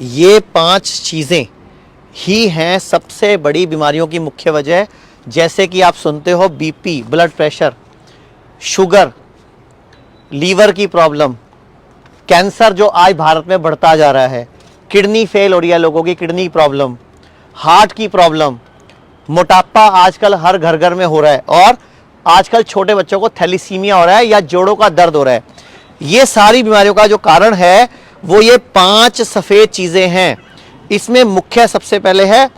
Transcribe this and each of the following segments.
ये 5 चीज़ें ही हैं सबसे बड़ी बीमारियों की मुख्य वजह। जैसे कि आप सुनते हो BP, blood pressure, sugar, liver की प्रॉब्लम, कैंसर जो आज भारत में बढ़ता जा रहा है, किडनी फेल हो रही है लोगों की, किडनी प्रॉब्लम, हार्ट की प्रॉब्लम, मोटापा आजकल हर घर घर में हो रहा है, और आजकल छोटे बच्चों को थैलीसीमिया हो रहा है या जोड़ों का दर्द हो रहा है। ये सारी बीमारियों का जो कारण है वो ये 5 सफ़ेद चीज़ें हैं। इसमें मुख्य सबसे पहले है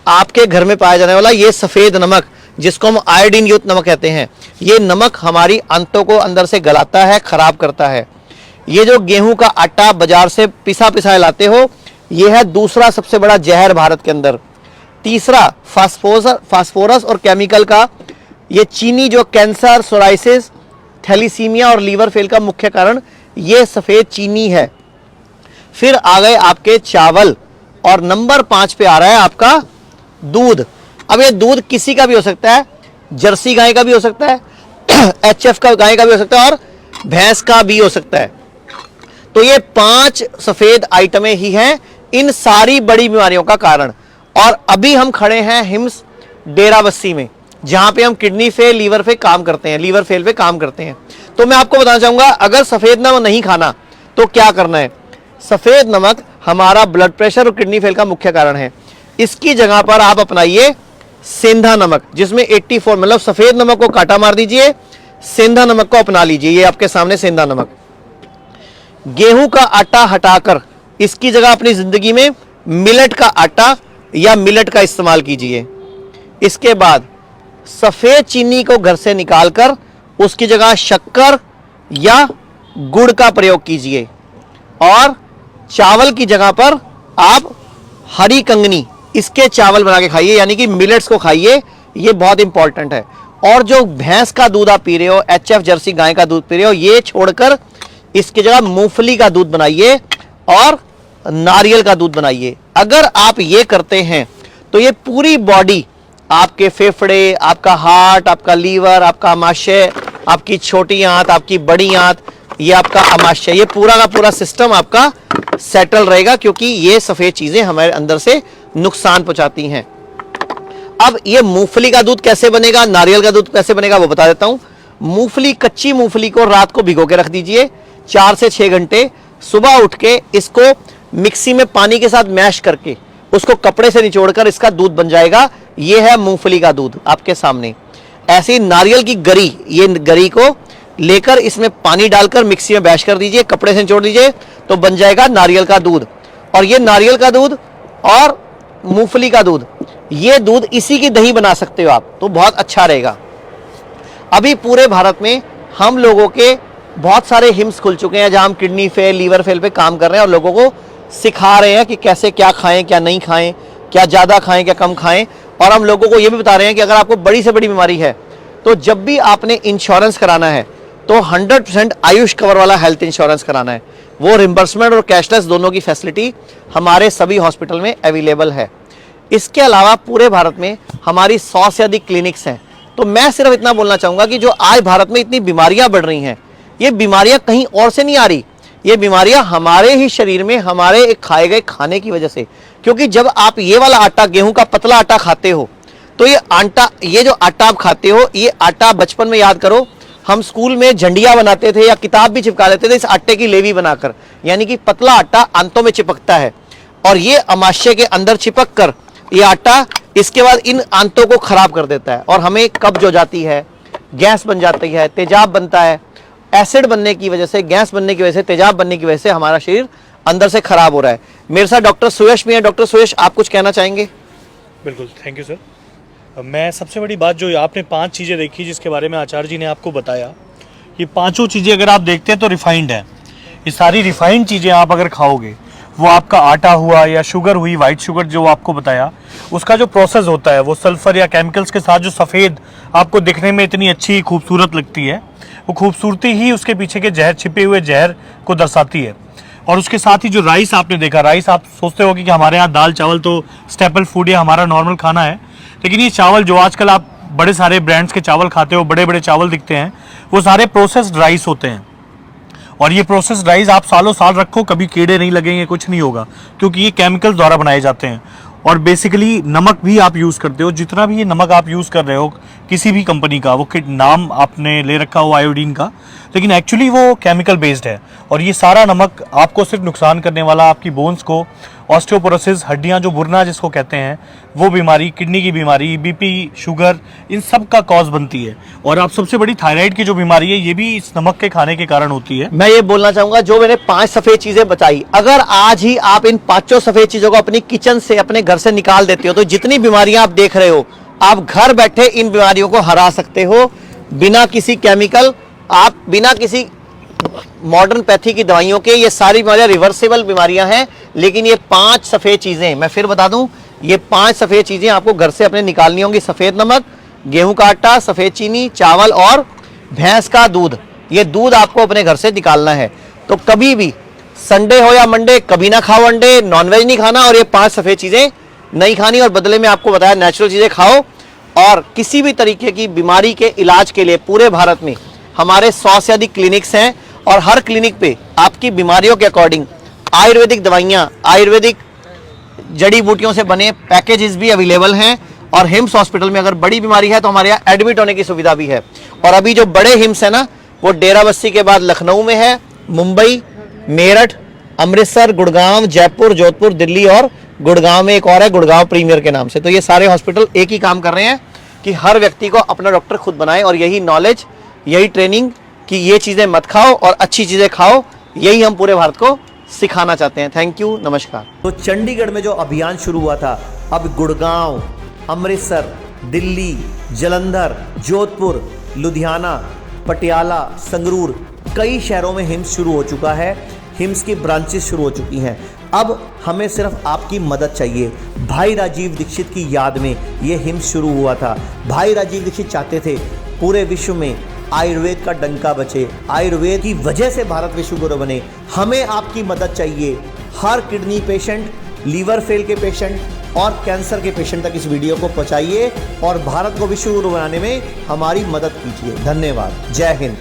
आपके घर में पाया जाने वाला ये सफ़ेद नमक, जिसको हम आयोडीन युक्त नमक कहते हैं। ये नमक हमारी आंतों को अंदर से गलाता है, खराब करता है। ये जो गेहूं का आटा बाजार से पिसा लाते हो, ये है दूसरा सबसे बड़ा जहर भारत के अंदर। तीसरा फास्फोरस और केमिकल का ये चीनी, जो कैंसर, सोराइसिस, थैलीसीमिया और लीवर फेल का मुख्य कारण ये सफ़ेद चीनी है। फिर आ गए आपके चावल, और नंबर 5 पे आ रहा है आपका दूध। अब ये दूध किसी का भी हो सकता है, जर्सी गाय का भी हो सकता है, HF का गाय का भी हो सकता है, और भैंस का भी हो सकता है। तो ये 5 सफ़ेद आइटमें ही हैं इन सारी बड़ी बीमारियों का कारण। और अभी हम खड़े हैं हिम्स डेराबस्सी में, जहां पे हम किडनी फेल, लीवर पे काम करते हैं, लीवर फेल पे काम करते हैं। तो मैं आपको बताना चाहूंगा, अगर सफ़ेद नमक नहीं खाना तो क्या करना है। सफ़ेद नमक हमारा ब्लड प्रेशर और किडनी फेल का मुख्य कारण है। इसकी जगह पर आप अपनाइए सेंधा नमक, जिसमें 84, मतलब सफ़ेद नमक को काटा मार दीजिए, सेंधा नमक को अपना लीजिए। ये आपके सामने सेंधा नमक। गेहूं का आटा हटाकर इसकी जगह अपनी जिंदगी में मिलेट का आटा या मिलेट का इस्तेमाल कीजिए। इसके बाद सफ़ेद चीनी को घर से निकालकर उसकी जगह शक्कर या गुड़ का प्रयोग कीजिए, और चावल की जगह पर आप हरी कंगनी, इसके चावल बना के खाइए, यानी कि मिलेट्स को खाइए। ये बहुत इंपॉर्टेंट है। और जो भैंस का दूध आप पी रहे हो, HF जर्सी गाय का दूध पी रहे हो, ये छोड़कर इसकी जगह मूंगफली का दूध बनाइए और नारियल का दूध बनाइए। अगर आप ये करते हैं तो ये पूरी बॉडी, आपके फेफड़े, आपका हार्ट, आपका लीवर, आपका आमाशय, आपकी छोटी आंत, आपकी बड़ी आंत, ये आपका आमाशय, ये पूरा का पूरा सिस्टम आपका सेटल रहेगा, क्योंकि ये सफ़ेद चीज़ें हमारे अंदर से नुकसान पहुंचाती हैं। अब ये मूंगफली का दूध कैसे बनेगा, नारियल का दूध कैसे बनेगा, वो बता देता हूं। मूंगफली, कच्ची मूंगफली को रात को भिगो के रख दीजिए 4 से 6 घंटे। सुबह उठ के इसको मिक्सी में पानी के साथ मैश करके उसको कपड़े से निचोड़कर इसका दूध बन जाएगा। ये है मूंगफली का दूध आपके सामने। ऐसे ही नारियल की गरी, ये गरी को लेकर इसमें पानी डालकर मिक्सी में बैश कर दीजिए, कपड़े से निचोड़ दीजिए, तो बन जाएगा नारियल का दूध। और ये नारियल का दूध और मूंगफली का दूध, ये दूध इसी की दही बना सकते हो आप, तो बहुत अच्छा रहेगा। अभी पूरे भारत में हम लोगों के बहुत सारे हिम्स खुल चुके हैं, जहां हम किडनी फेल, लीवर फेल पे काम कर रहे हैं और लोगों को सिखा रहे हैं कि कैसे क्या खाएं, क्या नहीं खाएं, क्या ज़्यादा खाएं, क्या कम खाएं। और हम लोगों को ये भी बता रहे हैं कि अगर आपको बड़ी से बड़ी बीमारी है तो जब भी आपने इंश्योरेंस कराना है तो 100% आयुष कवर वाला हेल्थ इंश्योरेंस कराना है। वो रिम्बर्समेंट और कैशलेस दोनों की फैसिलिटी हमारे सभी हॉस्पिटल में अवेलेबल है। इसके अलावा पूरे भारत में हमारी 100 से अधिक क्लिनिक्स हैं। तो मैं सिर्फ इतना बोलना चाहूँगा कि जो आज भारत में इतनी बीमारियाँ बढ़ रही हैं, ये बीमारियाँ कहीं और से नहीं आ रही, ये बीमारियाँ हमारे ही शरीर में, हमारे एक खाए गए खाने की वजह से। क्योंकि जब आप ये वाला आटा, गेहूं का पतला आटा खाते हो, तो ये जो आटा आप खाते हो, ये आटा बचपन में याद करो, हम स्कूल में झंडियाँ बनाते थे या किताब भी चिपका लेते थे इस आटे की लेवी बनाकर, यानी कि पतला आटा आंतों में चिपकता है और ये आमाशय के अंदर चिपक कर ये आटा इसके बाद इन आंतों को खराब कर देता है और हमें कब्ज हो जाती है, गैस बन जाती है, तेजाब बनता है। एसिड बनने की वजह से, गैस बनने की वजह से, तेजाब बनने की वजह से हमारा शरीर अंदर से खराब हो रहा है। मेरे साथ डॉक्टर सुयश भी है। डॉक्टर सुयश, आप कुछ कहना चाहेंगे? बिल्कुल, थैंक यू सर। मैं सबसे बड़ी बात, जो आपने 5 चीज़ें देखी जिसके बारे में आचार्य जी ने आपको बताया, ये 5 चीज़ें अगर आप देखते हैं तो रिफाइंड है। ये सारी रिफाइंड चीज़ें आप अगर खाओगे, वो आपका आटा हुआ या शुगर हुई, वाइट शुगर जो आपको बताया, उसका जो प्रोसेस होता है वो सल्फर या केमिकल्स के साथ जो सफ़ेद आपको दिखने में इतनी अच्छी खूबसूरत लगती है, वो खूबसूरती ही उसके पीछे के जहर, छिपे हुए जहर को दर्शाती है। और उसके साथ ही जो राइस आपने देखा, राइस आप सोचते हो कि हमारे यहाँ दाल चावल तो स्टेपल फूड या हमारा नॉर्मल खाना है, लेकिन ये चावल जो आजकल आप बड़े सारे ब्रांड्स के चावल खाते हो, बड़े बड़े चावल दिखते हैं, वो सारे प्रोसेस्ड राइस होते हैं। और ये प्रोसेस राइस आप सालों साल रखो, कभी कीड़े नहीं लगेंगे, कुछ नहीं होगा, क्योंकि ये केमिकल द्वारा बनाए जाते हैं। और बेसिकली नमक भी आप यूज़ करते हो, जितना भी ये नमक आप यूज़ कर रहे हो किसी भी कंपनी का, वो नाम आपने ले रखा हो आयोडीन का, लेकिन एक्चुअली वो केमिकल बेस्ड है। और ये सारा नमक आपको सिर्फ नुकसान करने वाला, आपकी बोन्स को, ऑस्टियोपोरोसिस, हड्डियां जो बुरना जिसको कहते हैं, वो बीमारी, किडनी की बीमारी, बीपी, शुगर, इन सब का कॉज बनती है। और आप सबसे बड़ी थायराइड की जो बीमारी है, ये भी इस नमक के खाने के कारण होती है। मैं ये बोलना चाहूंगा, जो मैंने 5 सफेद चीजें बताई, अगर आज ही आप इन 5 सफेद चीजों को अपनी किचन से, अपने घर से निकाल देते हो, तो जितनी बीमारियां आप देख रहे हो, आप घर बैठे इन बीमारियों को हरा सकते हो, बिना किसी केमिकल, आप बिना किसी मॉडर्न पैथी की दवाइयों के। ये सारी बीमारियां रिवर्सिबल बीमारियां हैं, लेकिन ये 5 सफेद चीजें, मैं फिर बता दूं, ये 5 सफेद चीजें आपको घर से अपने निकालनी होंगी। सफेद नमक, गेहूं का आटा, सफेद चीनी, चावल और भैंस का दूध। ये दूध आपको अपने घर से निकालना है। तो कभी भी संडे हो या मंडे, कभी ना खाओ अंडे, नॉनवेज नहीं खाना, और ये 5 सफेद चीजें नहीं खानी। और बदले में आपको बताया नेचुरल चीजें खाओ। और किसी भी तरीके की बीमारी के इलाज के लिए पूरे भारत में हमारे 100 से अधिक क्लिनिक्स हैं, और हर क्लिनिक पे आपकी बीमारियों के अकॉर्डिंग आयुर्वेदिक दवाइयाँ, आयुर्वेदिक जड़ी बूटियों से बने पैकेजेस भी अवेलेबल हैं। और हिम्स हॉस्पिटल में अगर बड़ी बीमारी है तो हमारे यहाँ एडमिट होने की सुविधा भी है। और अभी जो बड़े हिम्स है ना, वो डेरा बस्सी के बाद लखनऊ में है, मुंबई, मेरठ, अमृतसर, गुड़गांव, जयपुर, जोधपुर, दिल्ली, और गुड़गांव में एक और है, गुड़गांव प्रीमियर के नाम से। तो ये सारे हॉस्पिटल एक ही काम कर रहे हैं कि हर व्यक्ति को अपना डॉक्टर खुद बनाए। और यही नॉलेज, यही ट्रेनिंग कि ये चीज़ें मत खाओ और अच्छी चीज़ें खाओ, यही हम पूरे भारत को सिखाना चाहते हैं। थैंक यू, नमस्कार। तो चंडीगढ़ में जो अभियान शुरू हुआ था, अब गुड़गांव, अमृतसर, दिल्ली, जालंधर, जोधपुर, लुधियाना, पटियाला, संगरूर, कई शहरों में हिम्स शुरू हो चुका है। हिम्स की ब्रांचेस शुरू हो चुकी हैं। अब हमें सिर्फ आपकी मदद चाहिए। भाई राजीव दीक्षित की याद में ये हिम्स शुरू हुआ था। भाई राजीव दीक्षित चाहते थे पूरे विश्व में आयुर्वेद का डंका बचे, आयुर्वेद की वजह से भारत विश्व गुरु बने। हमें आपकी मदद चाहिए। हर किडनी पेशेंट, लीवर फेल के पेशेंट और कैंसर के पेशेंट तक इस वीडियो को पहुंचाइए और भारत को विश्व गुरु बनाने में हमारी मदद कीजिए। धन्यवाद। जय हिंद।